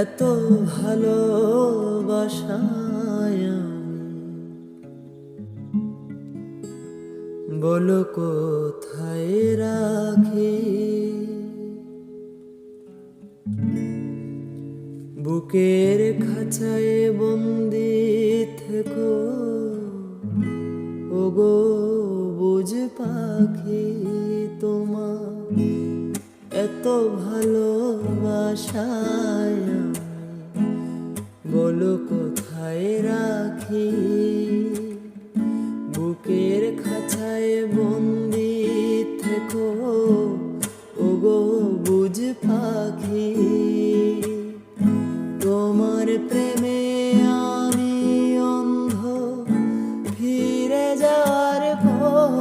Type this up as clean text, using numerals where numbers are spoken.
এত ভালোবাসায় বলো কোথায় রাখি। বুকের খাঁচায় বন্দি থেকো ওগো বুঝ পাখি, তোমার এত ভালোবাসায় বলো কোথায় রাখি।